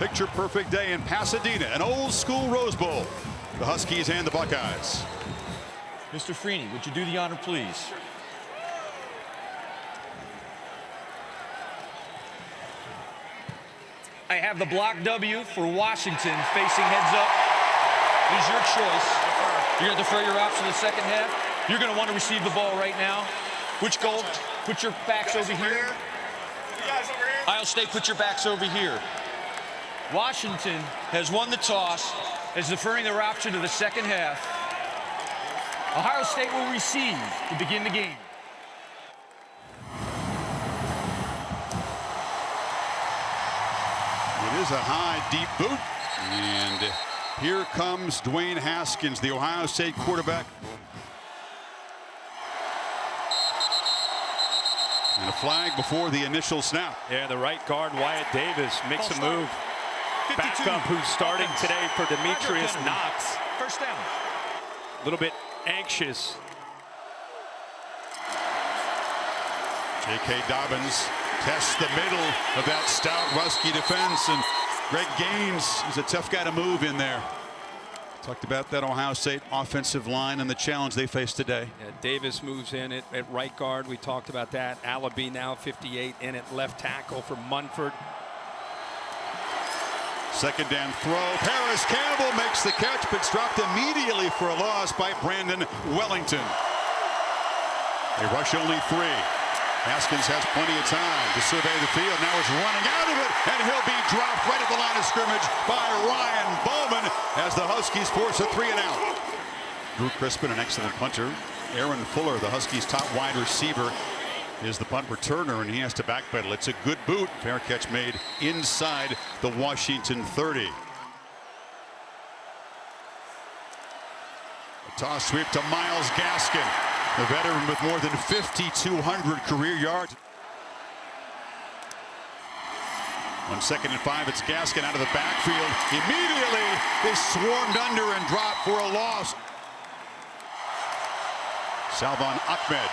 picture-perfect day in Pasadena, an old-school Rose Bowl. The Huskies and the Buckeyes. Mr. Freeney, would you do the honor, please? I have the block W for Washington facing heads up. It is your choice. You're going to defer your ops in the second half. You're going to want to receive the ball right now. Which goal? Put your backs over here. Ohio State, put your backs over here. Washington has won the toss, is deferring their option to the second half. Ohio State will receive to begin the game. It is a high, deep boot. And here comes Dwayne Haskins, the Ohio State quarterback. And a flag before the initial snap. Yeah, the right guard, Wyatt Davis, makes a move. Backup who's starting today for Demetrius Knox. First down. A little bit anxious. J.K. Dobbins tests the middle of that stout Husky defense, and Greg Gaines is a tough guy to move in there. Talked about that Ohio State offensive line and the challenge they face today. Yeah, Davis moves in at right guard. We talked about that. Alabi now 58 in at left tackle for Munford. Second down throw. Paris Campbell makes the catch, but it's dropped immediately for a loss by Brandon Wellington. They rush only 3. Haskins has plenty of time to survey the field. Now he's running out of it, and he'll be dropped right at the line of scrimmage by Ryan Bowman as the Huskies force a 3-and-out. Drew Crispin, an excellent punter. Aaron Fuller, the Huskies' top wide receiver, is the punt returner, and he has to backpedal. It's a good boot. Fair catch made inside the Washington 30. A toss sweep to Myles Gaskin, the veteran with more than 5,200 career yards. On 2nd and 5, it's Gaskin out of the backfield. Immediately, they swarmed under and dropped for a loss. Salvon Ahmed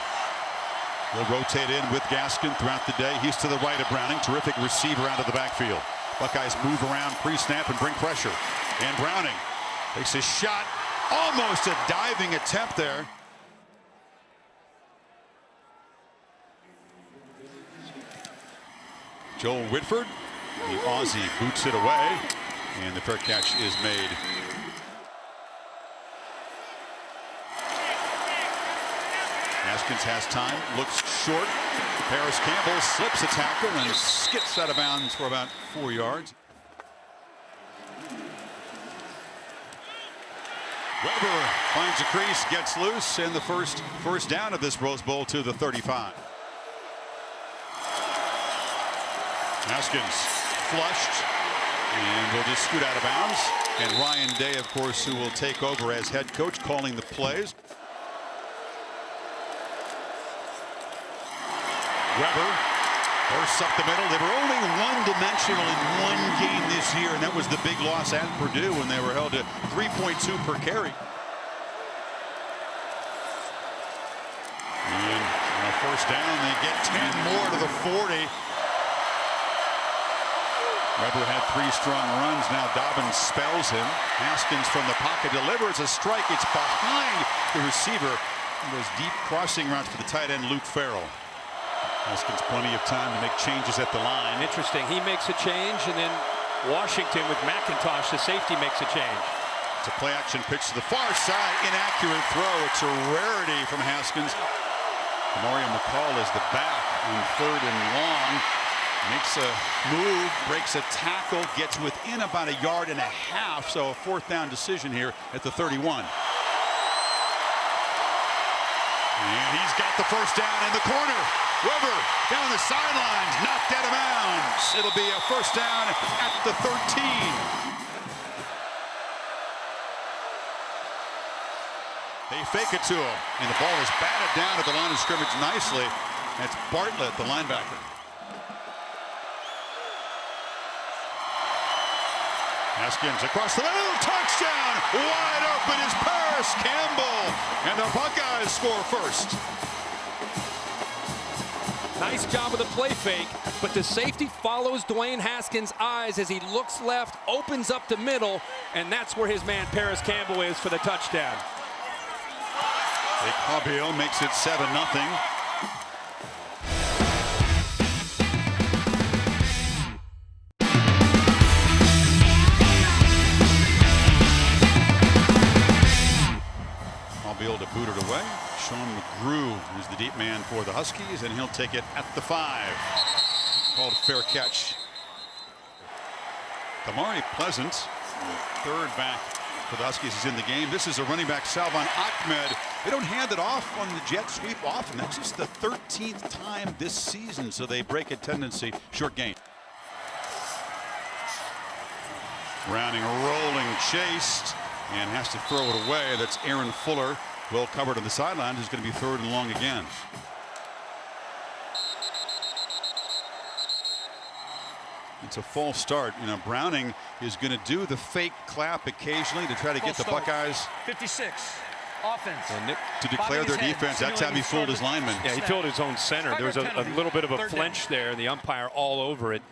will rotate in with Gaskin throughout the day. He's to the right of Browning. Terrific receiver out of the backfield. Buckeyes move around pre-snap and bring pressure. And Browning takes a shot. Almost a diving attempt there. Joel Whitford, the Aussie, boots it away, and the fair catch is made. Haskins has time, looks short. Paris Campbell slips a tackle and skips out of bounds for about 4 yards. Weber finds a crease, gets loose, and the first down of this Rose Bowl to the 35. Haskins flushed and will just scoot out of bounds. And Ryan Day, of course, who will take over as head coach, calling the plays. Weber bursts up the middle. They were only one-dimensional in one game this year, and that was the big loss at Purdue when they were held to 3.2 per carry. And on a first down, they get 10 more to the 40. Weber had 3 strong runs. Now Dobbins spells him. Haskins from the pocket delivers a strike. It's behind the receiver. And those deep crossing routes for the tight end, Luke Farrell. Haskins plenty of time to make changes at the line. Interesting. He makes a change, and then Washington with McIntosh, the safety, makes a change. It's a play-action pitch to the far side. Inaccurate throw. It's a rarity from Haskins. Mario McCall is the back on 3rd and long. Makes a move, breaks a tackle, gets within about 1.5 yards, so a 4th down decision here at the 31. And he's got the first down in the corner. Weber down the sidelines, knocked out of bounds. It'll be a first down at the 13. They fake it to him, and the ball is batted down at the line of scrimmage nicely. That's Bartlett, the linebacker. Haskins across the middle, touchdown! Wide open is Paris Campbell, and the Buckeyes score first. Nice job of the play fake, but the safety follows Dwayne Haskins' eyes as he looks left, opens up the middle, and that's where his man Paris Campbell is for the touchdown. Fabio makes it 7-0. Fabio to boot it away. Sean McGrew is the deep man for the Huskies, and he'll take it at the 5. Called a fair catch. Damari Pleasant, third back for the Huskies, is in the game. This is a running back, Salvan Ahmed. They don't hand it off on the jet sweep often. That's just the 13th time this season, so they break a tendency. Short gain. Browning rolling, chased, and has to throw it away. That's Aaron Fuller, well covered on the sidelines. Is going to be 3rd and long again. It's a false start. You know, Browning is going to do the fake clap occasionally to try to get the Buckeyes. 56, offense. To declare their defense. That's how he fooled his lineman. Yeah, he filled his own center. There was a little bit of a flinch there, and the umpire all over it.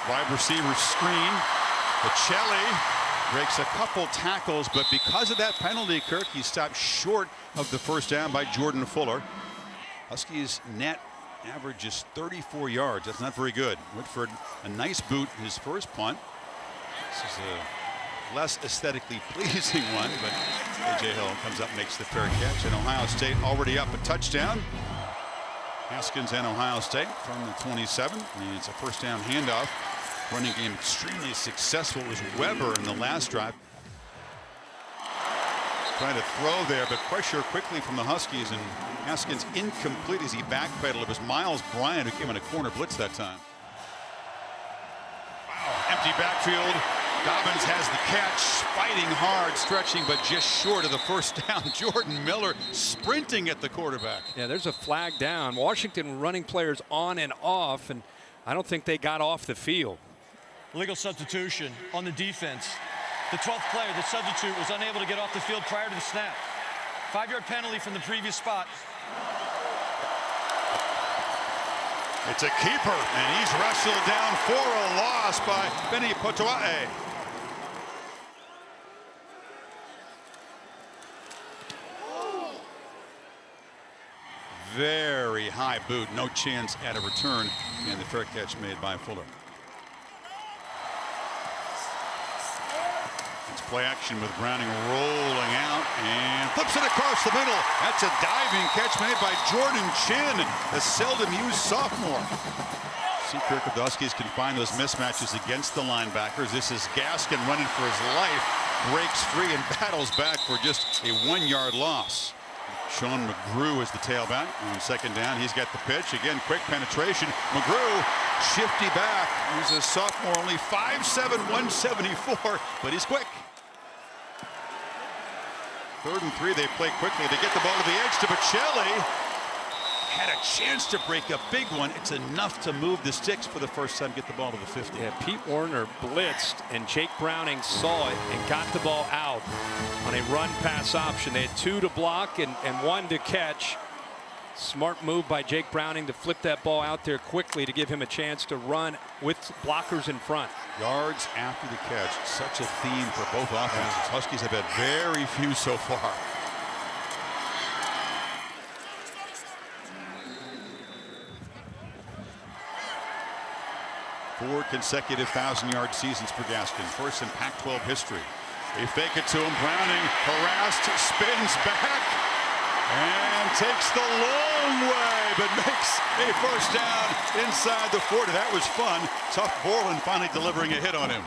Wide receiver screen. Bocelli breaks a couple tackles, but because of that penalty, Kirk, he stopped short of the first down by Jordan Fuller. Huskies net average is 34 yards. That's not very good. Whitford, a nice boot, his first punt. This is a less aesthetically pleasing one, but A.J. Hill comes up, makes the fair catch, and Ohio State already up a touchdown. Haskins and Ohio State from the 27. And it's a first down handoff. Running game extremely successful. It was Weber in the last drive. Trying to throw there, but pressure quickly from the Huskies, and Haskins incomplete as he backpedaled. It was Miles Bryant who came on a corner blitz that time. Wow, empty backfield. Dobbins has the catch, fighting hard, stretching, but just short of the first down. Jordan Miller sprinting at the quarterback. Yeah, there's a flag down. Washington running players on and off, and I don't think they got off the field. Legal substitution on the defense. The 12th player, the substitute, was unable to get off the field prior to the snap. 5-yard penalty from the previous spot. It's a keeper, and he's wrestled down for a loss by Benny Potoa'e. Very high boot, no chance at a return, and the fair catch made by Fuller. It's play action with Browning rolling out and flips it across the middle. That's a diving catch made by Jordan Chin, a seldom used sophomore. See, Kirk, if the Huskies can find those mismatches against the linebackers. This is Gaskin running for his life, breaks free and battles back for just a 1-yard loss. Sean McGrew is the tailback on second down. He's got the pitch. Again, quick penetration. McGrew, shifty back. He's a sophomore, only 5'7", 174, but he's quick. 3rd and 3, they play quickly. They get the ball to the edge to Bocelli. Had a chance to break a big one. It's enough to move the sticks for the first time, get the ball to the 50. Yeah, Pete Warner blitzed, and Jake Browning saw it and got the ball out on a run-pass option. They had 2 to block and 1 to catch. Smart move by Jake Browning to flip that ball out there quickly to give him a chance to run with blockers in front. Yards after the catch, such a theme for both offenses. Huskies have had very few so far. Four consecutive 1,000-yard seasons for Gaskin, first in Pac-12 history. They fake it to him. Browning harassed, spins back, and takes the long way, but makes a first down inside the 40. That was fun. Tough Borland finally delivering a hit on him.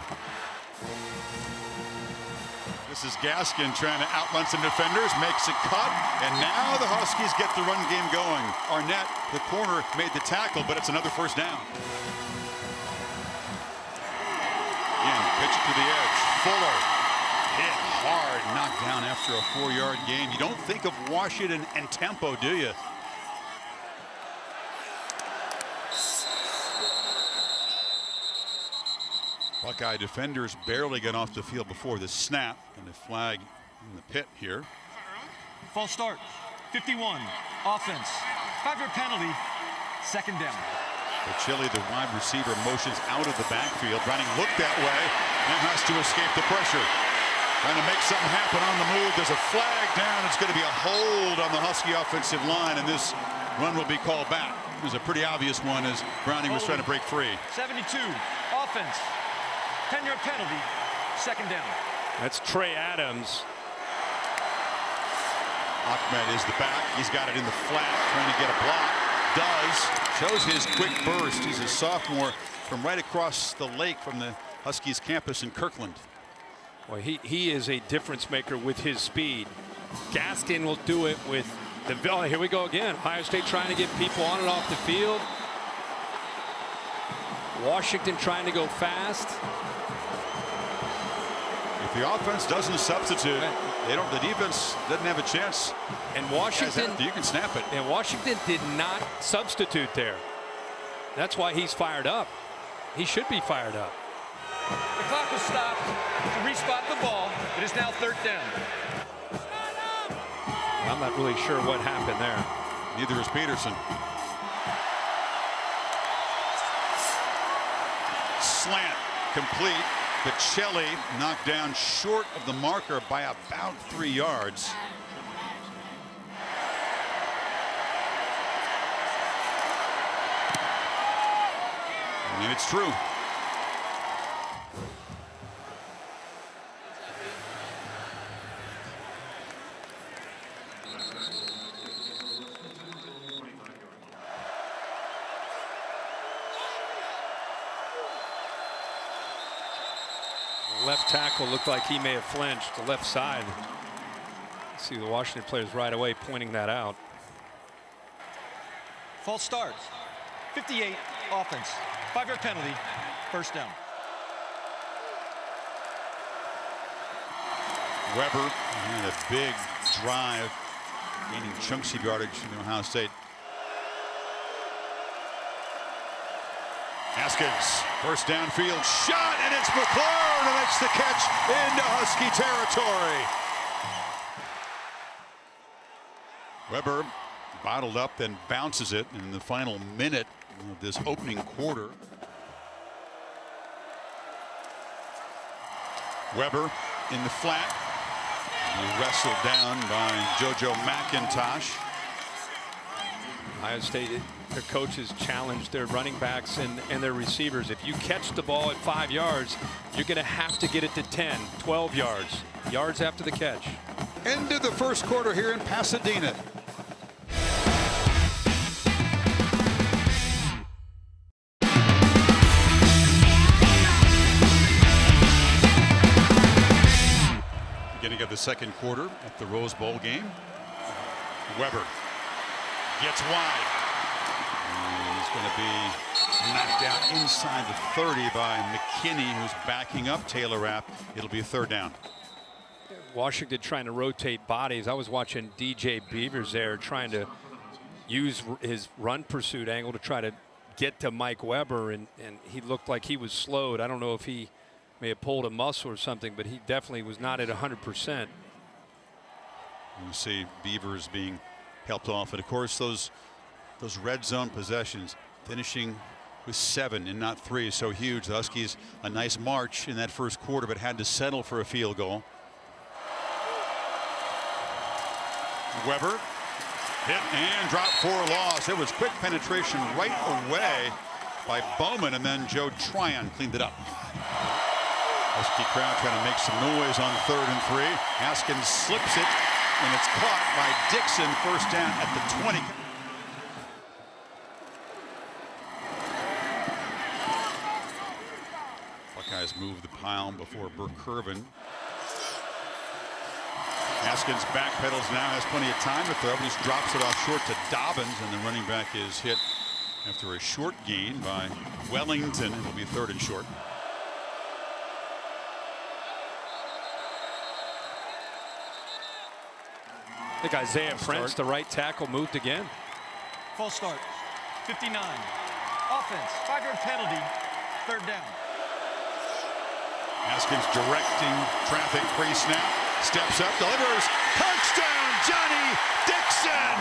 This is Gaskin trying to outrun some defenders, makes a cut, and now the Huskies get the run game going. Arnett, the corner, made the tackle, but it's another first down. Again, pitch it to the edge. Fuller hit hard, knocked down after a 4-yard gain. You don't think of Washington and tempo, do you? Buckeye defenders barely got off the field before the snap, and the flag in the pit here. False start. 51. Offense. 5-yard penalty. Second down. Chile, the wide receiver, motions out of the backfield. Browning looked that way. Now has to escape the pressure. Trying to make something happen on the move. There's a flag down. It's going to be a hold on the Husky offensive line, and this run will be called back. It was a pretty obvious one as Browning was trying to break free. 72. Offense. 10-yard penalty. Second down. That's Trey Adams. Ahmed is the back. He's got it in the flat, trying to get a block. Shows his quick burst. He's a sophomore from right across the lake from the Huskies campus in Kirkland. Well, he is a difference maker with his speed. Gaskin will do it with the. Oh, here we go again. Ohio State trying to get people on and off the field. Washington trying to go fast. If the offense doesn't substitute, the defense doesn't have a chance. And Washington, you can snap it. And Washington did not substitute there. That's why he's fired up. He should be fired up. The clock was stopped to respot the ball. It is now third down. I'm not really sure what happened there. Neither is Peterson. Slant complete. Pacelli knocked down short of the marker by about 3 yards. And it's true. Left tackle looked like he may have flinched. The left side. See the Washington players right away pointing that out. False start. 58. Offense. 5-yard penalty. First down. Weber had a big drive, gaining chunks of yardage from Ohio State. Haskins, first downfield shot, and it's McLaurin who makes the catch into Husky territory. Weber bottled up, then bounces it in the final minute of this opening quarter. Weber in the flat. He wrestled down by JoJo McIntosh. Ohio State, their coaches challenged their running backs and their receivers. If you catch the ball at 5 yards, you're going to have to get it to 10, 12 yards after the catch. End of the first quarter here in Pasadena. Beginning of the second quarter at the Rose Bowl game. Weber gets wide. And he's going to be knocked out inside the 30 by McKinney, who's backing up Taylor Rapp. It'll be a third down. Washington trying to rotate bodies. I was watching DJ Beavers there trying to use his run pursuit angle to try to get to Mike Weber, and he looked like he was slowed. I don't know if he may have pulled a muscle or something, but he definitely was not at 100%. You see Beavers being helped off, and of course those red zone possessions, finishing with 7 and not 3 is so huge. The Huskies a nice march in that first quarter, but had to settle for a field goal. Weber hit and dropped for a loss. It was quick penetration right away by Bowman, and then Joe Tryon cleaned it up. Husky crowd trying to make some noise on 3rd and 3. Haskins slips it, and it's caught by Dixon. First down at the 20. Buckeyes move the pile before Burke Curvin. Haskins backpedals now, has plenty of time to throw, but just drops it off short to Dobbins, and the running back is hit after a short gain by Wellington. It will be 3rd and short. I think Isaiah Prince, the right tackle, moved again. False start. 59. Offense. 5-yard penalty. Third down. Haskins directing traffic, pre-snap, steps up, delivers, touchdown Johnny Dixon.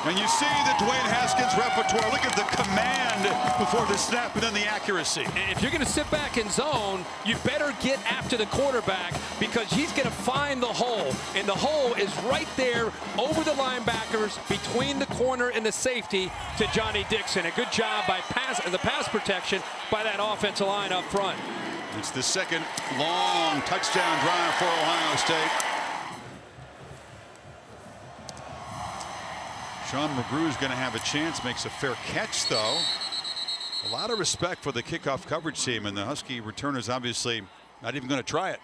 And you see the Dwayne Haskins repertoire. Look at the command before the snap and then the accuracy. And if you're going to sit back in zone, you better get after the quarterback because he's going to find the hole. And the hole is right there over the linebackers between the corner and the safety to Johnny Dixon. A good job by the pass protection by that offensive line up front. It's the second long touchdown drive for Ohio State. Sean McGrew's going to have a chance, makes a fair catch though. A lot of respect for the kickoff coverage team, and the Husky returner's obviously not even going to try it.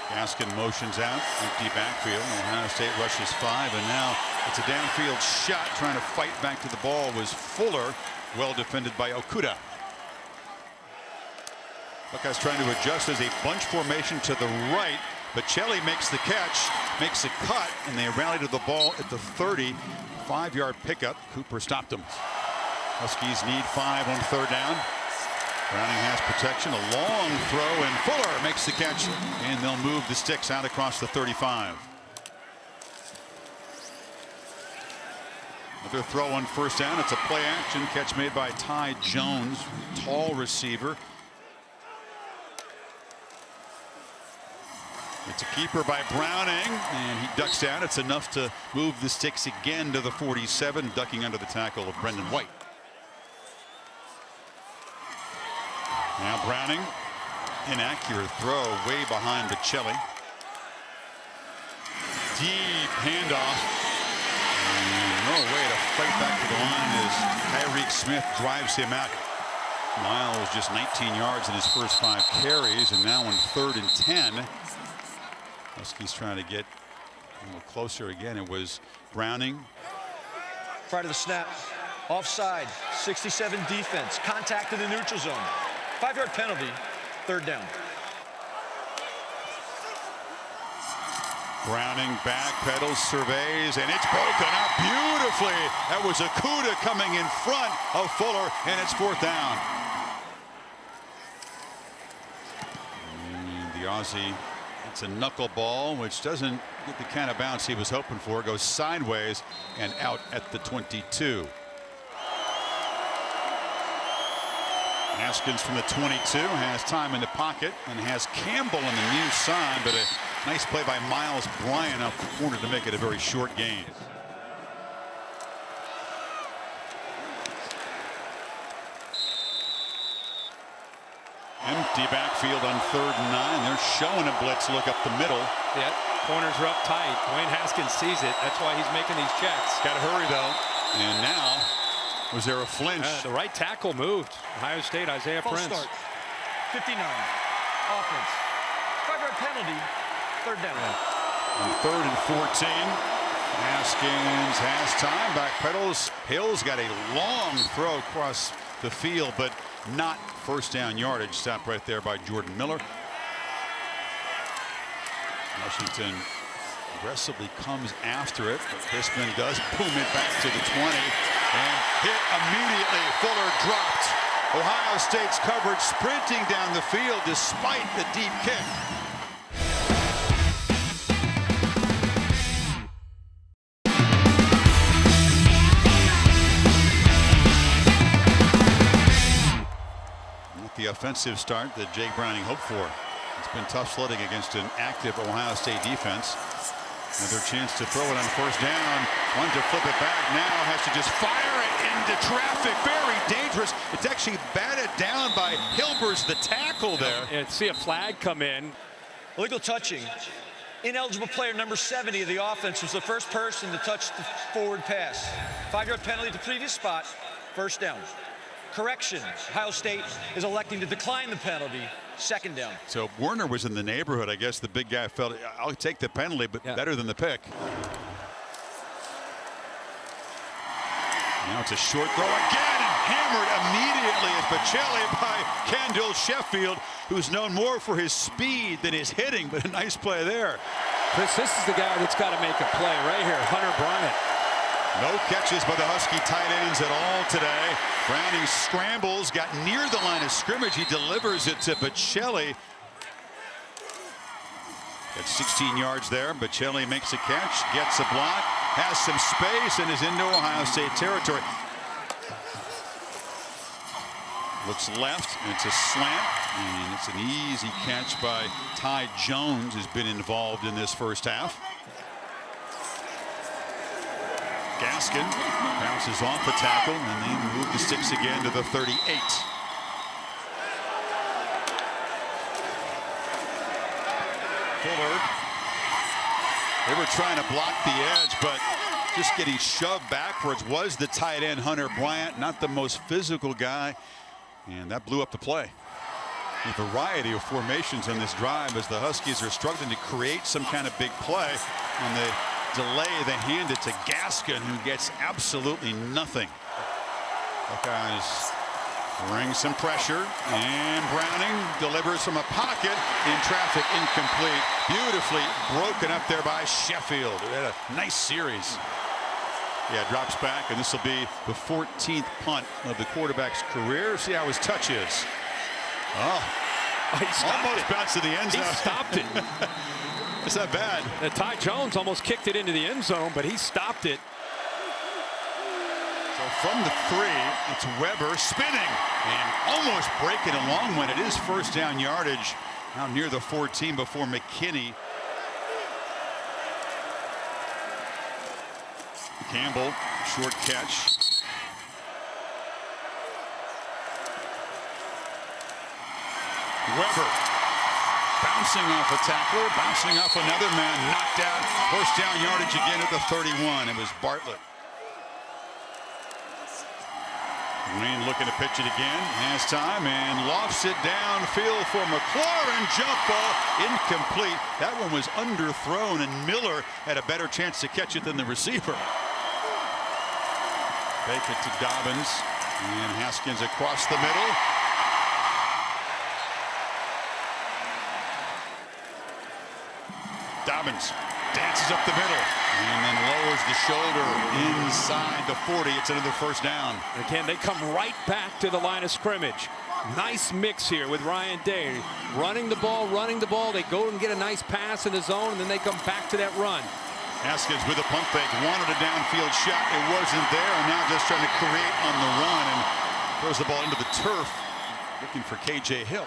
Gaskin motions out, empty backfield. Ohio State rushes 5, and now it's a downfield shot trying to fight back to the ball was Fuller, well defended by Okuda. Buckeyes trying to adjust as a bunch formation to the right. Bocelli makes the catch, makes a cut, and they rally to the ball at the 30. 5-yard pickup. Cooper stopped them. Huskies need 5 on 3rd down. Browning has protection, a long throw, and Fuller makes the catch, and they'll move the sticks out across the 35. Another throw on 1st down. It's a play action catch made by Ty Jones, tall receiver. It's a keeper by Browning, and he ducks down. It's enough to move the sticks again to the 47, ducking under the tackle of Brendan White. Now Browning, inaccurate throw way behind Bocelli. Deep handoff. And no way to fight back to the line as Tyreek Smith drives him out. Miles just 19 yards in his first 5 carries, and now on 3rd and 10. Huskies trying to get a little closer again. It was Browning. Prior to the snap, offside, 67 defense, contact in the neutral zone. 5-yard penalty, 3rd down. Browning backpedals, surveys, and it's broken up beautifully. That was Okuda coming in front of Fuller, and it's 4th down. And the Aussie, it's a knuckleball, which doesn't get the kind of bounce he was hoping for. Goes sideways and out at the 22. Haskins from the 22 has time in the pocket and has Campbell on the near side, but a nice play by Miles Bryant up the corner to make it a very short gain. Empty backfield on 3rd and 9. They're showing a blitz look up the middle. Yeah, corners are up tight. Dwayne Haskins sees it. That's why he's making these checks. Got to hurry though. And now, was there a flinch? The right tackle moved. Ohio State, Isaiah False Prince. start. 59. Offense. 5-yard penalty. 3rd down. On 3rd and 14. Haskins has time. Backpedals. Hill's got a long throw across the field, but not 1st down yardage. Stopped right there by Jordan Miller. Washington aggressively comes after it, but Hisman does boom it back to the 20 and hit immediately. Fuller dropped. Ohio State's coverage sprinting down the field despite the deep kick. The offensive start that Jake Browning hoped for. It's been tough sledding against an active Ohio State defense. Another chance to throw it on 1st down. One to flip it back. Now has to just fire it into traffic. Very dangerous. It's actually batted down by Hilbers, the tackle there. And see a flag come in. Illegal touching. Ineligible player number 70 of the offense was the first person to touch the forward pass. 5-yard penalty at the previous spot. 1st down. Correction. Ohio State is electing to decline the penalty. 2nd down. So Werner was in the neighborhood. I guess the big guy felt, I'll take the penalty, but better than the pick. Now it's a short throw again, and hammered immediately as Bocelli by Kendall Sheffield, who's known more for his speed than his hitting, but a nice play there. Chris, this is the guy that's got to make a play right here, Hunter Bryant. No catches by the Husky tight ends at all today. Browning scrambles, got near the line of scrimmage. He delivers it to Bocelli. At 16 yards there, Bocelli makes a catch, gets a block, has some space, and is into Ohio State territory. Looks left, and it's a slant, and it's an easy catch by Ty Jones, who's been involved in this first half. Gaskin bounces off the tackle, and they move the sticks again to the 38. Fuller. They were trying to block the edge, but just getting shoved backwards was the tight end, Hunter Bryant, not the most physical guy, and that blew up the play. A variety of formations on this drive as the Huskies are struggling to create some kind of big play. On the delay, they hand it to Gaskin, who gets absolutely nothing. Buckeyes bring some pressure, and Browning delivers from a pocket in traffic, incomplete. Beautifully broken up there by Sheffield. It had a nice series. Yeah, drops back, and this will be the 14th punt of the quarterback's career. See how his touch is. Oh, he almost bounced to the end zone. He stopped it. It's not bad. Ty Jones almost kicked it into the end zone, but he stopped it. So from the 3, it's Weber spinning and almost breaking a long one. It is first down yardage now near the 14 before McKinney. Campbell, short catch. Weber bouncing off a tackler, bouncing off another man, knocked out. First down yardage again at the 31. It was Bartlett. Wayne looking to pitch it again, has time, and lofts it downfield for McLaurin. Jump ball, incomplete. That one was underthrown, and Miller had a better chance to catch it than the receiver. Fake it to Dobbins, and Haskins across the middle. Dobbins dances up the middle and then lowers the shoulder inside the 40. It's another first down. Again, they come right back to the line of scrimmage. Nice mix here with Ryan Day. Running the ball. They go and get a nice pass in the zone, and then they come back to that run. Haskins with a pump fake, wanted a downfield shot. It wasn't there, and now just trying to create on the run and throws the ball into the turf, looking for KJ Hill.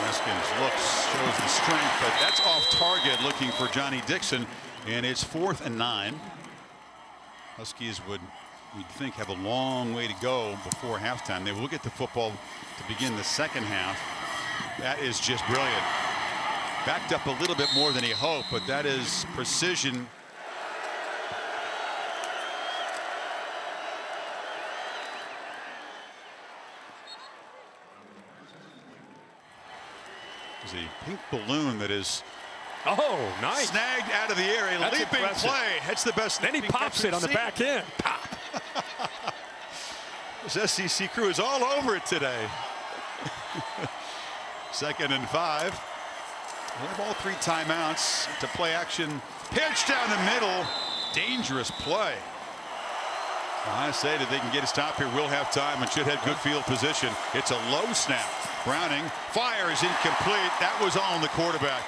Haskins looks, shows the strength, but that's off target, looking for Johnny Dixon, and it's 4th and 9. Huskies would, we'd think, have a long way to go before halftime. They will get the football to begin the second half. That is just brilliant. Backed up a little bit more than he hoped, but that is precision. There's a pink balloon that is nice. Snagged out of the air. A That's leaping impressive. play. That's the best. Then he pops it on the back end. Pop. This SEC crew is all over it today. 2nd and 5. They have all 3 timeouts to play action. Pitch down the middle. Dangerous play. I say that they can get a stop here. We'll have time and should have good field position. It's a low snap. Browning fires incomplete. That was all on the quarterback.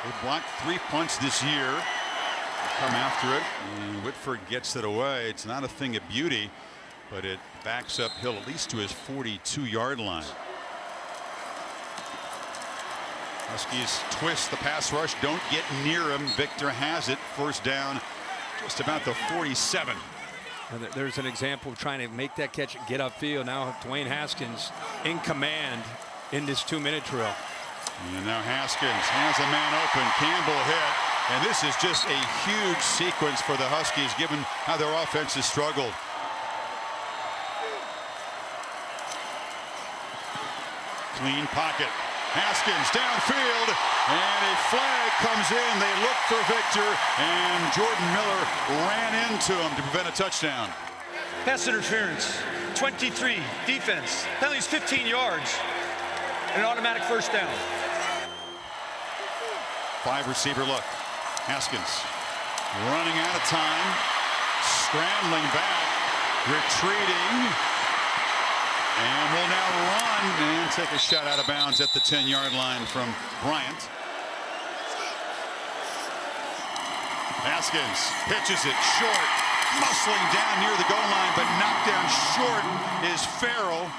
They blocked 3 punts this year. They come after it, and Whitford gets it away. It's not a thing of beauty, but it backs up Hill at least to his 42-yard line. Huskies twist the pass rush. Don't get near him. Victor has it. First down, just about the 47. There's an example of trying to make that catch and get upfield. Now Dwayne Haskins in command in this 2-minute drill. And now Haskins has a man open. Campbell hit. And this is just a huge sequence for the Huskies, given how their offense has struggled. Clean pocket. Haskins downfield, and a flag comes in. They look for Victor, and Jordan Miller ran into him to prevent a touchdown. Pass interference, 23. Defense, penalties 15 yards. An automatic first down. 5 receiver look. Haskins running out of time. scrambling back, retreating, and will now run and take a shot out of bounds at the 10-yard line from Bryant. Haskins pitches it short, muscling down near the goal line, but knocked down short is Farrell.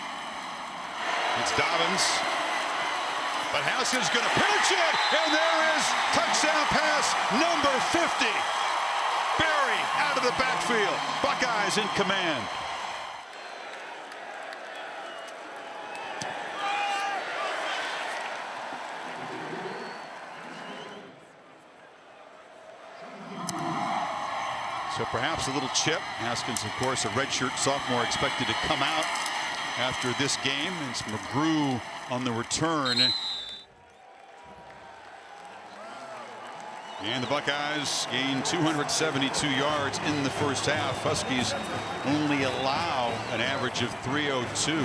It's Dobbins, but Haskins going to pitch it, and there is touchdown pass number 50. Barry out of the backfield. Buckeyes in command. So perhaps a little chip. Haskins, of course, a redshirt sophomore, expected to come out after this game. It's McGrew on the return. And the Buckeyes gain 272 yards in the first half. Huskies only allow an average of 302.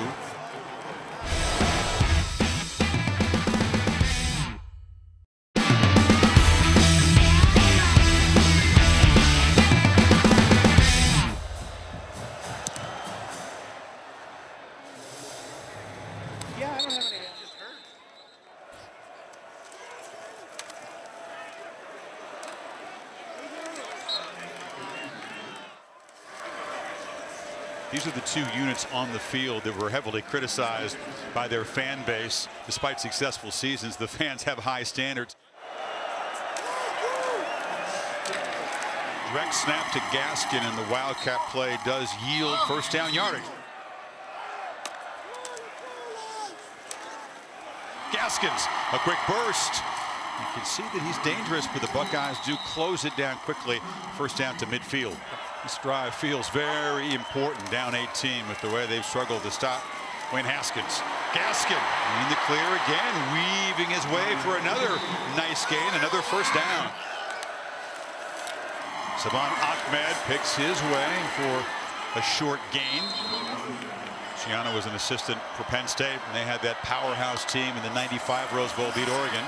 These are the two units on the field that were heavily criticized by their fan base. Despite successful seasons, the fans have high standards. Direct snap to Gaskin, and the Wildcat play does yield first down yardage. Gaskins, a quick burst. You can see that he's dangerous, but the Buckeyes do close it down quickly. First down to midfield. This drive feels very important, down 18, with the way they've struggled to stop Dwayne Haskins. Gaskin in the clear again, weaving his way for another nice gain, another first down. Saban Ahmed picks his way for a short gain. Gianna was an assistant for Penn State, and they had that powerhouse team in the '95 Rose Bowl, beat Oregon.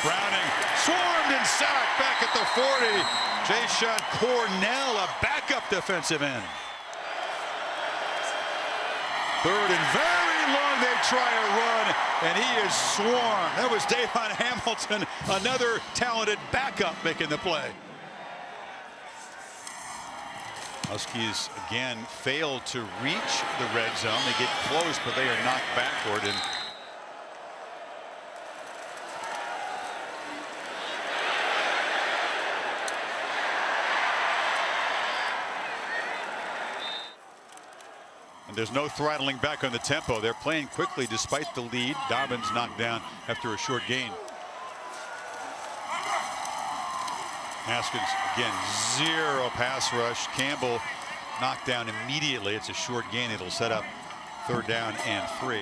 Browning swarmed and sacked back at the 40. Jayshon Cornell, a backup defensive end. Third and very long, they try a run, and he is swarmed. That was Davon Hamilton, another talented backup making the play. Huskies again failed to reach the red zone. They get close, but they are knocked backward. And there's no throttling back on the tempo. They're playing quickly despite the lead. Dobbins knocked down after a short gain. Haskins again, zero pass rush. Campbell knocked down immediately. It's a short gain. It'll set up third down and 3.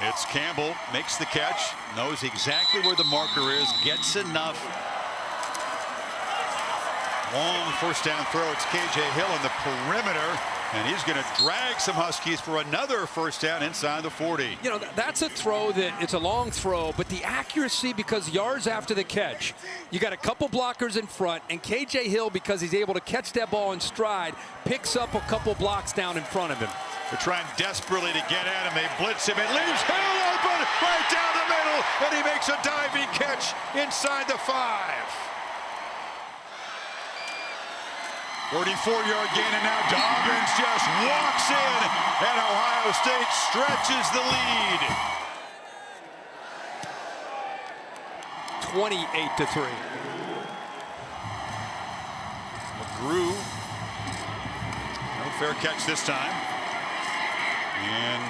It's Campbell, makes the catch, knows exactly where the marker is, gets enough. Long first down throw. It's KJ Hill on the perimeter, and he's going to drag some Huskies for another first down inside the 40. You know, that's a throw that it's a long throw, but the accuracy, because yards after the catch, you got a couple blockers in front, and KJ Hill, because he's able to catch that ball in stride, picks up a couple blocks down in front of him. They're trying desperately to get at him. They blitz him. It leaves Hill open right down the middle, and he makes a diving catch inside the 5. 34-yard gain, and now Dobbins just walks in, and Ohio State stretches the lead. 28-3. McGrew, no fair catch this time, and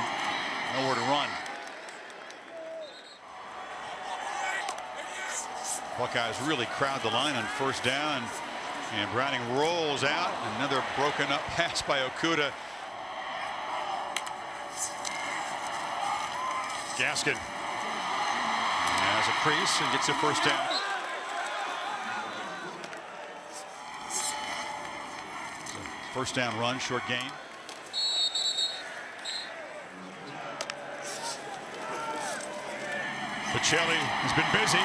nowhere to run. Buckeyes really crowd the line on first down. And Browning rolls out. Another broken up pass by Okuda. Gaskin has a crease and gets a first down. So first down run, short gain. Pacelli has been busy.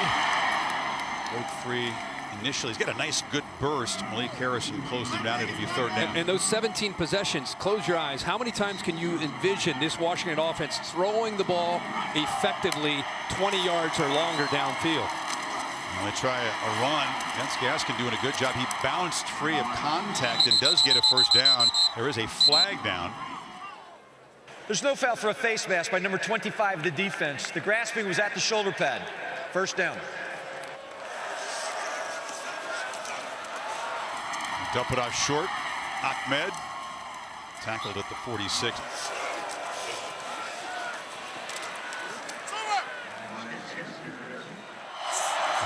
Broke free initially. He's got a nice, good burst. Malik Harrison closed him down. It'll be third down. And those 17 possessions, close your eyes. How many times can you envision this Washington offense throwing the ball effectively 20 yards or longer downfield? Well, they try a run. That's Gaskin doing a good job. He bounced free of contact and does get a first down. There is a flag down. There's no foul for a face mask by number 25 of the defense. The grasping was at the shoulder pad. First down. Dump it off short. Ahmed tackled at the 46.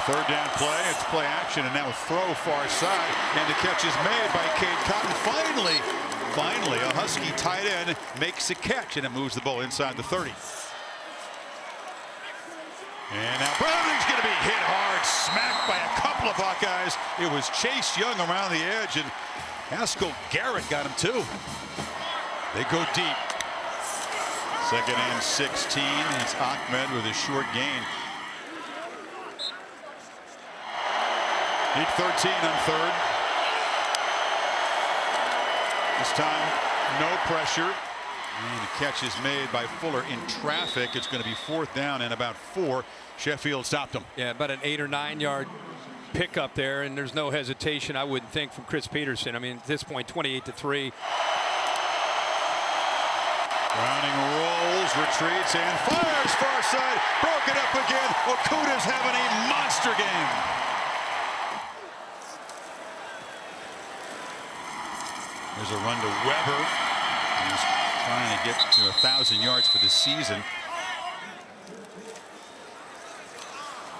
Third down play. It's play action, and now a throw far side, and the catch is made by Cade Cotton. Finally, a Husky tight end makes a catch, and it moves the ball inside the 30. And now Browning's going to be hit hard, smacked by a couple of Buckeyes. It was Chase Young around the edge, and Haskell Garrett got him too. They go deep. Second and 16. It's Ahmed with a short gain. Need 13 on third. This time, no pressure. And the catch is made by Fuller in traffic. It's going to be fourth down and about 4. Sheffield stopped him. Yeah, about an 8 or 9 yard pickup there, and there's no hesitation, I wouldn't think, from Chris Peterson. I mean, at this point, 28-3. Browning rolls, retreats, and fires far side. Broken up again. Okuda's having a monster game. There's a run to Weber. He's trying to get to 1,000 yards for the season.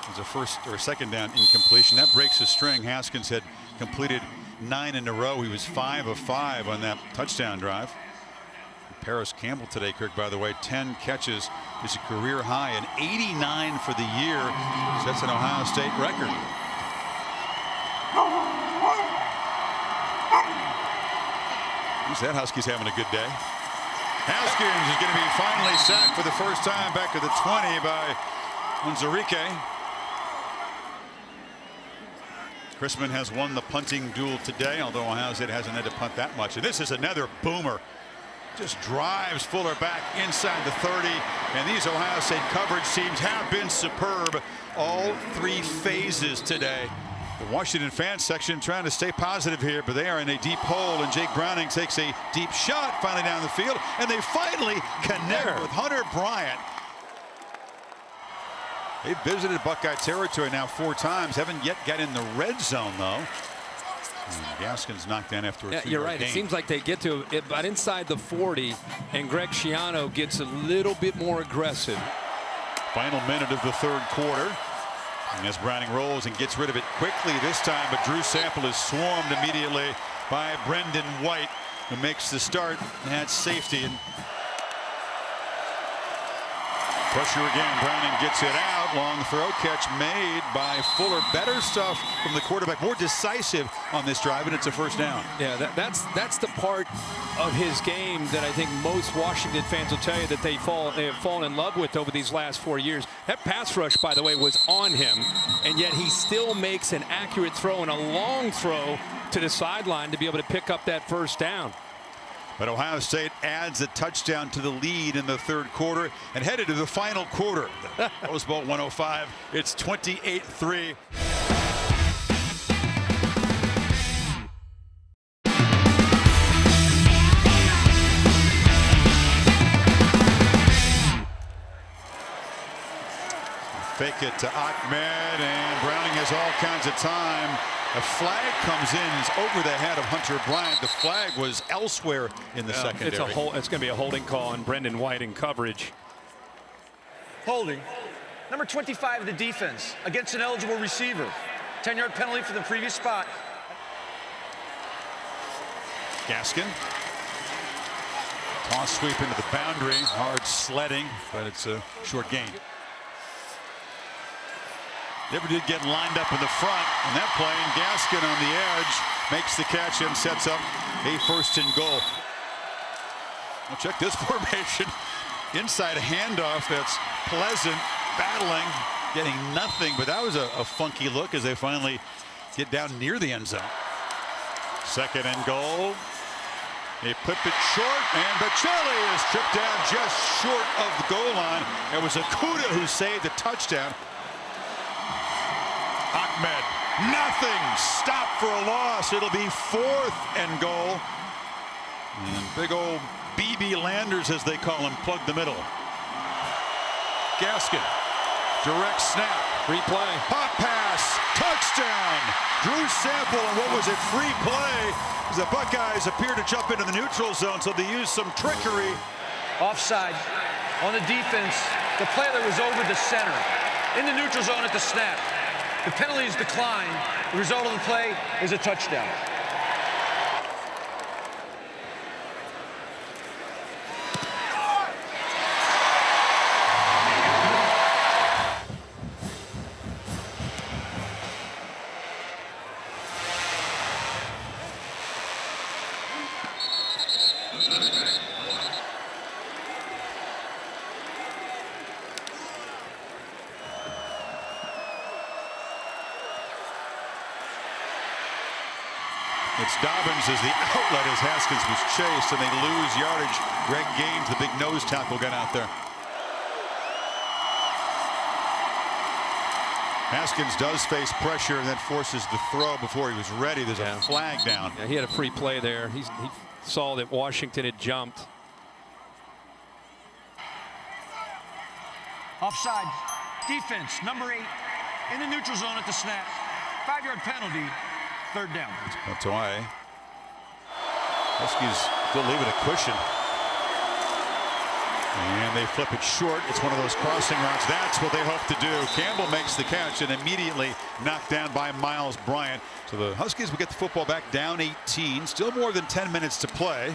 It's a first or second down incompletion. That breaks a string. Haskins had completed 9 in a row. He was 5 of 5 on that touchdown drive. Paris Campbell today, Kirk, by the way, 10 catches is a career high, and 89 for the year. That's an Ohio State record. That Husky's having a good day. Haskins is going to be finally sacked for the first time back at the 20 by Unzarike. Chrisman has won the punting duel today, although Ohio State hasn't had to punt that much. And this is another boomer. Just drives Fuller back inside the 30. And these Ohio State coverage teams have been superb all 3 phases today. The Washington fan section trying to stay positive here, but they are in a deep hole, and Jake Browning takes a deep shot finally down the field, and they finally connect with Hunter Bryant. They've visited Buckeye territory now 4 times, haven't yet got in the red zone though. And Gaskin's knocked down after a 3-yard you're right. gain. It seems like they get to it, but inside the 40, and Greg Schiano gets a little bit more aggressive. Final minute of the third quarter. And as Browning rolls and gets rid of it quickly this time, but Drew Sample is swarmed immediately by Brendan White, who makes the start at safety. And pressure again. Browning gets it out. Long throw catch made by Fuller. Better stuff from the quarterback. More decisive on this drive, and it's a first down. Yeah, that's the part of his game that I think most Washington fans will tell you that they have fallen in love with over these last 4 years. That pass rush, by the way, was on him, and yet he still makes an accurate throw and a long throw to the sideline to be able to pick up that first down. But Ohio State adds a touchdown to the lead in the third quarter and headed to the final quarter. Rose Bowl 105. It's 28-3. Fake it to Ahmed, and Browning has all kinds of time. A flag comes in. He's over the head of Hunter Bryant. The flag was elsewhere in the secondary. It's going to be a holding call on Brendan White in coverage. Holding. Number 25 of the defense against an eligible receiver. 10-yard penalty for the previous spot. Gaskin. Toss sweep into the boundary. Hard sledding, but it's a short gain. Never did get lined up in the front on that play, and Gaskin on the edge makes the catch and sets up a first and goal. Well, check this formation. Inside a handoff that's Pleasant battling getting nothing, but that was a funky look as they finally get down near the end zone. 2nd and goal. They put it short, and Bocelli is tripped down just short of the goal line. It was Akuda who saved the touchdown. Ahmed, nothing. Stop for a loss. It'll be 4th and goal. And big old BB Landers, as they call him, plugged the middle. Gaskin, direct snap. Free play. Pop pass, touchdown. Drew Sample, and what was it, free play, as the Buckeyes appear to jump into the neutral zone, so they use some trickery. Offside on the defense. The play that was over the center. In the neutral zone at the snap. The penalty is declined. The result of the play is a touchdown. It's Dobbins as the outlet as Haskins was chased, and they lose yardage. Greg Gaines, the big nose tackle, got out there. Haskins does face pressure and then forces the throw before he was ready. There's a flag down. Yeah, he had a free play there. He saw that Washington had jumped. Offside. Defense, number 8, in the neutral zone at the snap. 5-yard penalty. 3rd down. That's why Huskies still leave it a cushion. And they flip it short. It's one of those crossing routes. That's what they hope to do. Campbell makes the catch and immediately knocked down by Miles Bryant. So the Huskies will get the football back down 18. Still more than 10 minutes to play.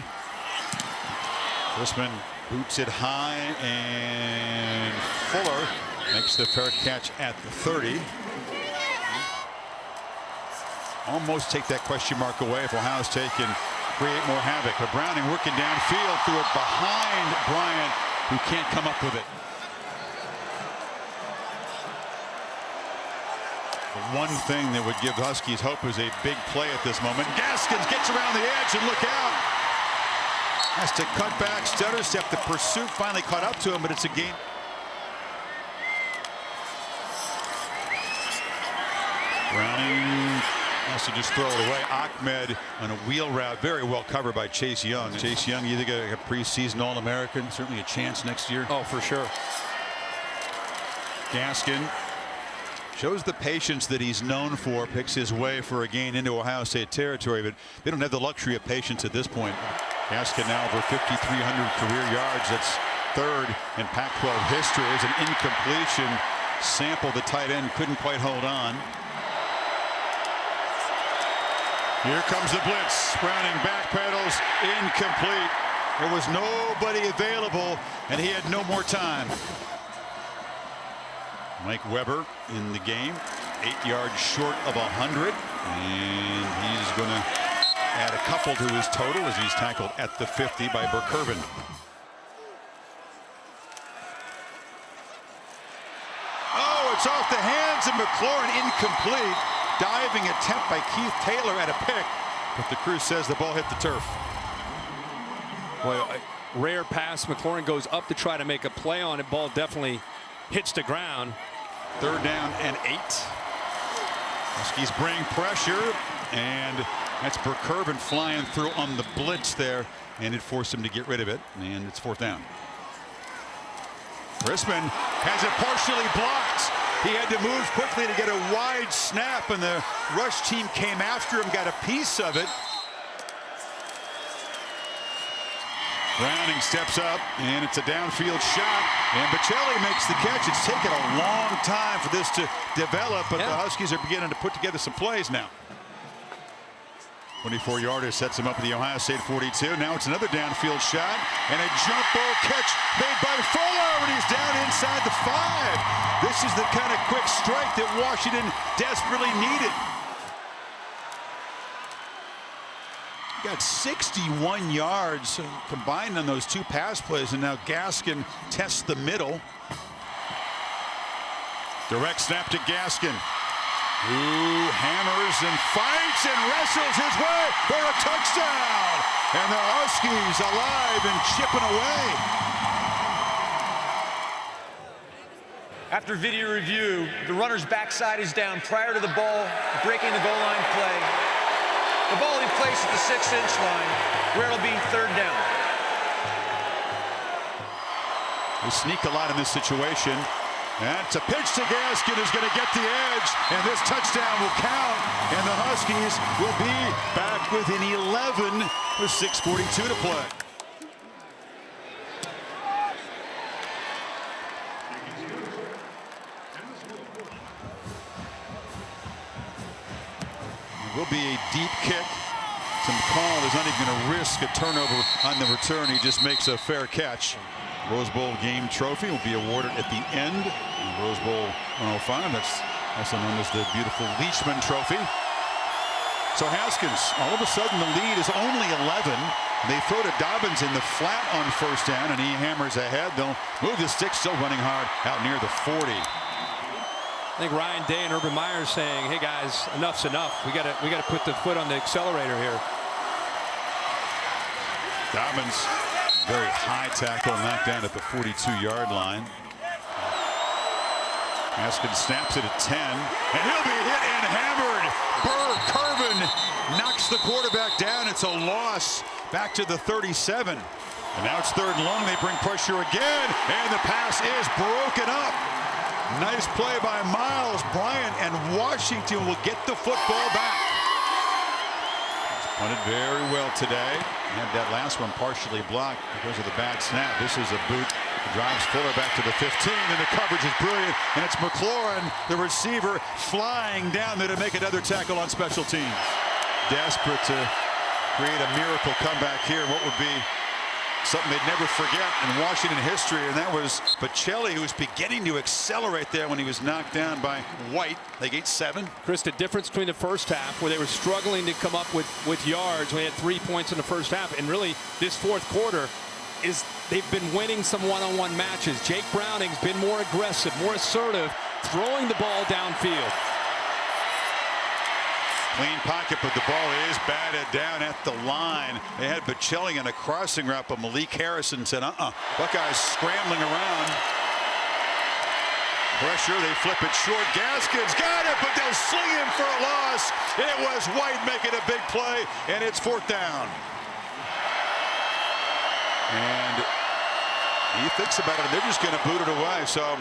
Chrisman boots it high, and Fuller makes the fair catch at the 30. Almost take that question mark away if Ohio State can create more havoc. But Browning working downfield, threw it behind Bryant, who can't come up with it. The one thing that would give the Huskies hope is a big play at this moment. Gaskins gets around the edge, and look out. Has to cut back, stutter step. The pursuit finally caught up to him, but it's a gain. Browning has to just throw it away. Ahmed on a wheel route, very well covered by Chase Young. Chase Young, you think a preseason All-American, certainly a chance next year. Oh, for sure. Gaskin shows the patience that he's known for, picks his way for a gain into Ohio State territory, but they don't have the luxury of patience at this point. Gaskin now over 5,300 career yards. That's 3rd in Pac-12 history. It's an incompletion. Sample, the tight end, couldn't quite hold on. Here comes the blitz. Browning backpedals, incomplete. There was nobody available, and he had no more time. Mike Weber in the game, 8 yards short of 100, and he's going to add a couple to his total as he's tackled at the 50 by Burkervin. Oh, it's off the hands of McLaurin, incomplete. Diving attempt by Keith Taylor at a pick, but the crew says the ball hit the turf. Well, a rare pass. McLaurin goes up to try to make a play on it. Ball definitely hits the ground. 3rd down and 8. Huskies bring pressure, and that's Burkervin flying through on the blitz there, and it forced him to get rid of it, and it's 4th down. Chrisman has it partially blocked. He had to move quickly to get a wide snap, and the rush team came after him, got a piece of it. Browning steps up, and it's a downfield shot, and Bocelli makes the catch. It's taken a long time for this to develop, but the Huskies are beginning to put together some plays now. 24-yarder sets him up at the Ohio State 42. Now it's another downfield shot, and a jump ball catch made by Fuller, and he's down inside the 5. This is the kind of quick strike that Washington desperately needed. Got 61 yards combined on those 2 pass plays, and now Gaskin tests the middle. Direct snap to Gaskin, who hammers and fights and wrestles his way for a touchdown. And the Huskies alive and chipping away. After video review, the runner's backside is down prior to the ball breaking the goal line play. The ball in place at the 6-inch line, where it'll be 3rd down. They sneak a lot in this situation. That's a pitch to Gaskin, who's going to get the edge, and this touchdown will count, and the Huskies will be back within 11 with 6:42 to play. It will be a deep kick. So McCall is not even going to risk a turnover on the return. He just makes a fair catch. Rose Bowl game trophy will be awarded at the end. Rose Bowl 105. That's also known as the beautiful Leachman Trophy. So Haskins, all of a sudden the lead is only 11. They throw to Dobbins in the flat on 1st down, and he hammers ahead. They'll move the sticks, still running hard out near the 40. I think Ryan Day and Urban Meyer are saying, "Hey guys, enough's enough. We got to put the foot on the accelerator here." Dobbins, very high tackle, knocked down at the 42-yard line. Haskins snaps it at 10, and he'll be hit and hammered. Burr Curvin knocks the quarterback down. It's a loss back to the 37. And now it's 3rd and long. They bring pressure again, and the pass is broken up. Nice play by Miles Bryant, and Washington will get the football back. It's punted very well today. Had that last one partially blocked because of the bad snap. This is a boot. Drives Fuller back to the 15, and the coverage is brilliant. And it's McLaurin, the receiver, flying down there to make another tackle on special teams. Desperate to create a miracle comeback here. What would be something they'd never forget in Washington history, and that was Bocelli, who was beginning to accelerate there when he was knocked down by White. They gained 7. Chris, the difference between the first half, where they were struggling to come up with yards, we had 3 points in the first half, and really this 4th quarter is they've been winning some one-on-one matches. Jake Browning's been more aggressive, more assertive, throwing the ball downfield. Clean pocket, but the ball is batted down at the line. They had Bocelli in a crossing route, but Malik Harrison said, Buckeyes scrambling around. Pressure, they flip it short. Gaskins got it, but they'll sling him for a loss. It was White making a big play, and it's 4th down. And he thinks about it, and they're just going to boot it away. So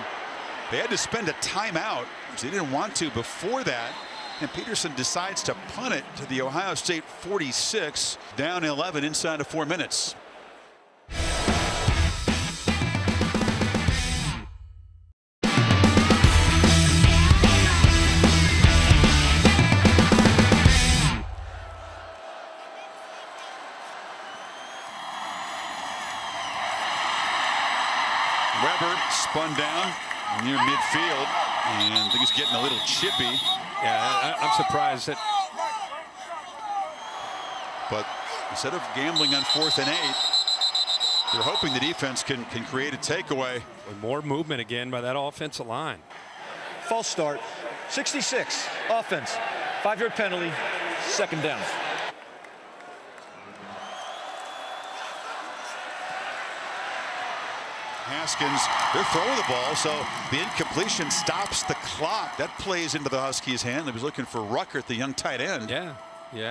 they had to spend a timeout, which they didn't want to before that. And Peterson decides to punt it to the Ohio State 46, down 11 inside of 4 minutes. Weber spun down near midfield, and I think he's getting a little chippy. Yeah, I'm surprised that. But instead of gambling on 4th and 8, they're hoping the defense can create a takeaway. With more movement again by that offensive line. False start. 66. Offense. 5-yard penalty. 2nd down. Haskins, they're throwing the ball, so the incompletion stops the clock. That plays into the Huskies' hand. They was looking for Ruckert, the young tight end. Yeah,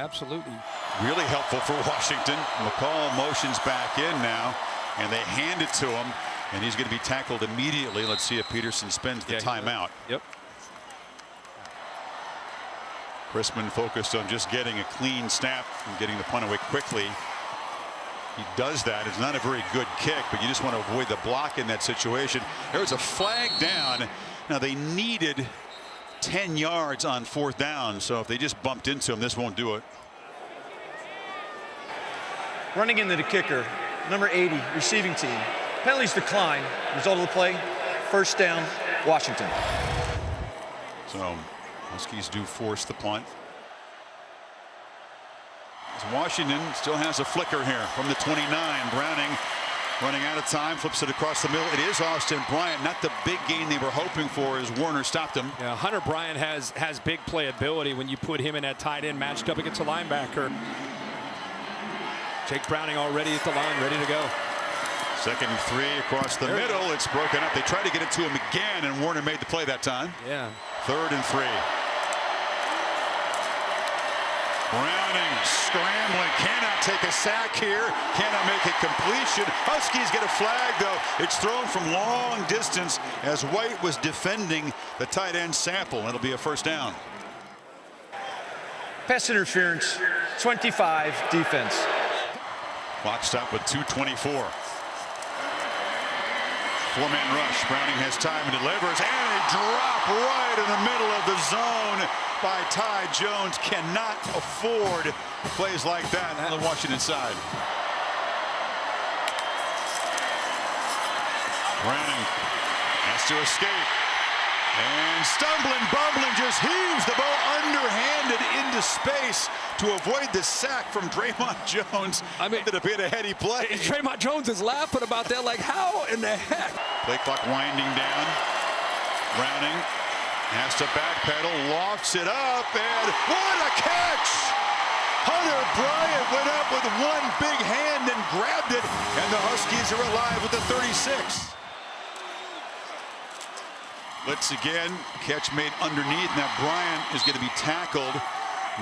absolutely. Really helpful for Washington. McCall motions back in now, and they hand it to him, and he's going to be tackled immediately. Let's see if Peterson spends the timeout. Yep. Chrisman focused on just getting a clean snap and getting the punt away quickly. He does that. It's not a very good kick, but you just want to avoid the block in that situation. There was a flag down. Now they needed 10 yards on 4th down, so if they just bumped into him, this won't do it. Running into the kicker, number 80, receiving team. Penalties decline. Result of the play, 1st down, Washington. So Huskies do force the punt. Washington still has a flicker here from the 29. Browning Running out of time, flips it across the middle. It is Austin Bryant, not the big gain they were hoping for as Warner stopped him. Yeah, Hunter Bryant has big playability when you put him in that tight end matched up against a linebacker. Jake Browning already at the line, ready to go. 2nd and 3 across the middle. It's broken up. They tried to get it to him again, and Warner made the play that time. Yeah. 3rd and 3. Browning scrambling, cannot take a sack here, cannot make a completion. Huskies get a flag though. It's thrown from long distance as White was defending the tight end Sample. It'll be a 1st down. Pass interference, 25 defense. Clock stop with 2:24. 4-man rush. Browning has time and delivers, and a drop right in the middle of the zone by Ty Jones. Cannot afford plays like that on the Washington side. Browning has to escape. And stumbling, bumbling, just heaves the ball underhanded into space to avoid the sack from Draymond Jones. I mean, ended up being a heady play. Draymond Jones is laughing about that, like, how in the heck? Play clock winding down. Browning has to backpedal, lofts it up, and what a catch! Hunter Bryant went up with one big hand and grabbed it, and the Huskies are alive with the 36. Blitz again, catch made underneath. Now Bryant is going to be tackled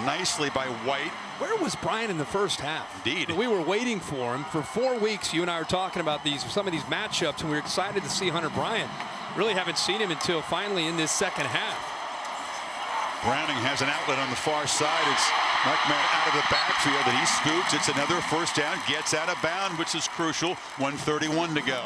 nicely by White. Where was Bryant in the first half? Indeed. We were waiting for him. For 4 weeks, you and I were talking about some of these matchups, and we were excited to see Hunter Bryant. Really haven't seen him until finally in this second half. Browning has an outlet on the far side. It's Markman out of the backfield, and he scoops. It's another 1st down, gets out of bounds, which is crucial. 1:31 to go.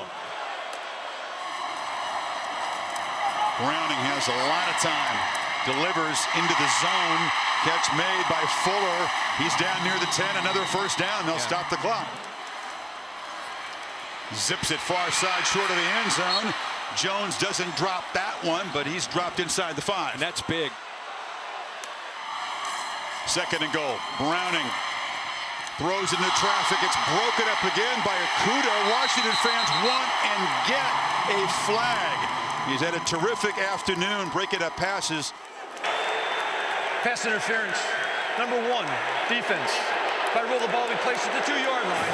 Browning has a lot of time. Delivers into the zone. Catch made by Fuller. He's down near the 10. Another 1st down. They'll stop the clock. Zips it far side, short of the end zone. Jones doesn't drop that one, but he's dropped inside the 5. And that's big. 2nd and goal. Browning throws into traffic. It's broken up again by Okuda. Washington fans want and get a flag. He's had a terrific afternoon breaking up passes. Pass interference, number 1, defense. If I roll the ball, we place it at the 2-yard line.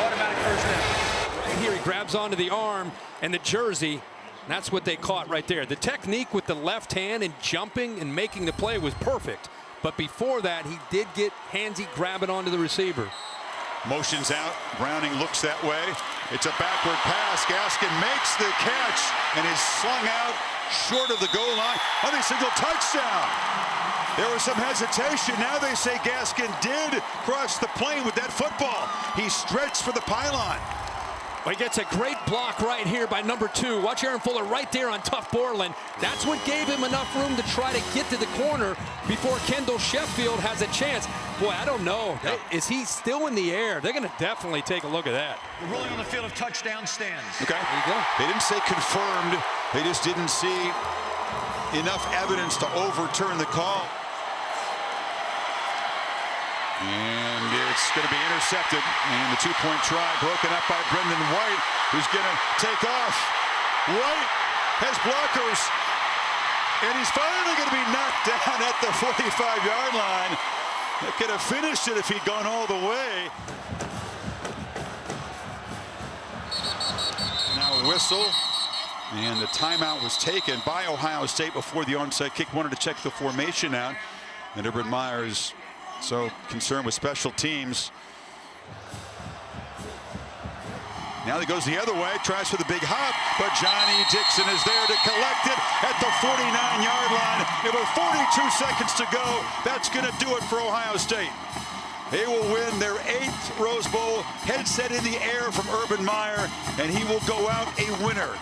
Automatic 1st down. Right here, he grabs onto the arm and the jersey. And that's what they caught right there. The technique with the left hand and jumping and making the play was perfect. But before that, he did get handsy grabbing onto the receiver. Motions out. Browning looks that way. It's a backward pass. Gaskin makes the catch and is slung out short of the goal line. Oh, they signal touchdown. There was some hesitation. Now they say Gaskin did cross the plane with that football. He stretched for the pylon. Well, he gets a great block right here by number 2. Watch Aaron Fuller right there on Tough Borland. That's what gave him enough room to try to get to the corner before Kendall Sheffield has a chance. Boy, I don't know. Yeah. Is he still in the air? They're going to definitely take a look at that. The ruling on the field of touchdown stands. Okay. There you go. They didn't say confirmed. They just didn't see enough evidence to overturn the call. And it's going to be intercepted. And the 2-point try broken up by Brendan White, who's going to take off. White has blockers. And he's finally going to be knocked down at the 45-yard line. They could have finished it if he'd gone all the way. Now a whistle. And the timeout was taken by Ohio State before the onside kick. Wanted to check the formation out. And Urban Meyer is so concerned with special teams. Now he goes the other way, tries for the big hop, but Johnny Dixon is there to collect it at the 49-yard line. There were 42 seconds to go. That's going to do it for Ohio State. They will win their 8th Rose Bowl. Headset in the air from Urban Meyer, and he will go out a winner.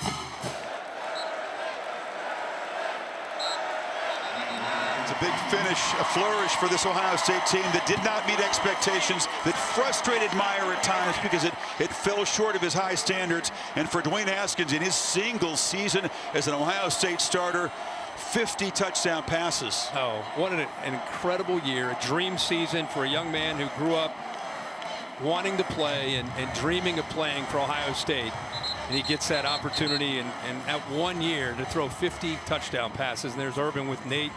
It's a big finish, a flourish for this Ohio State team that did not meet expectations, that frustrated Meyer at times because it fell short of his high standards. And for Dwayne Haskins in his single season as an Ohio State starter, 50 touchdown passes. Oh, what an incredible year, a dream season for a young man who grew up wanting to play and dreaming of playing for Ohio State. And he gets that opportunity and at 1 year to throw 50 touchdown passes. And there's Urban with Nate,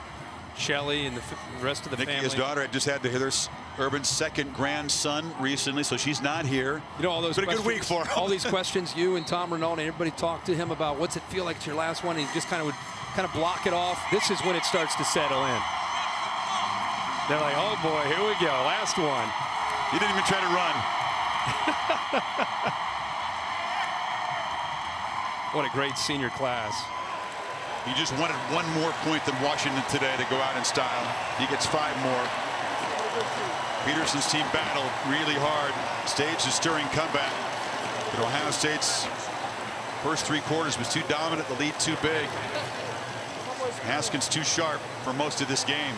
Shelley, and the rest of the family. His daughter just had to hear there's Urban's second grandson recently, so she's not here. You know, all those been a good week for him. All these questions, you and Tom Renault and everybody talked to him about what's it feel like to your last one. He just kind of block it off. This is when it starts to settle in. They're like, oh boy, here we go, last one. He didn't even try to run. What a great senior class. He just wanted one more point than Washington today to go out in style. He gets 5 more. Peterson's team battled really hard, staged a stirring comeback, but Ohio State's first 3 quarters was too dominant, the lead too big. Haskins too sharp for most of this game.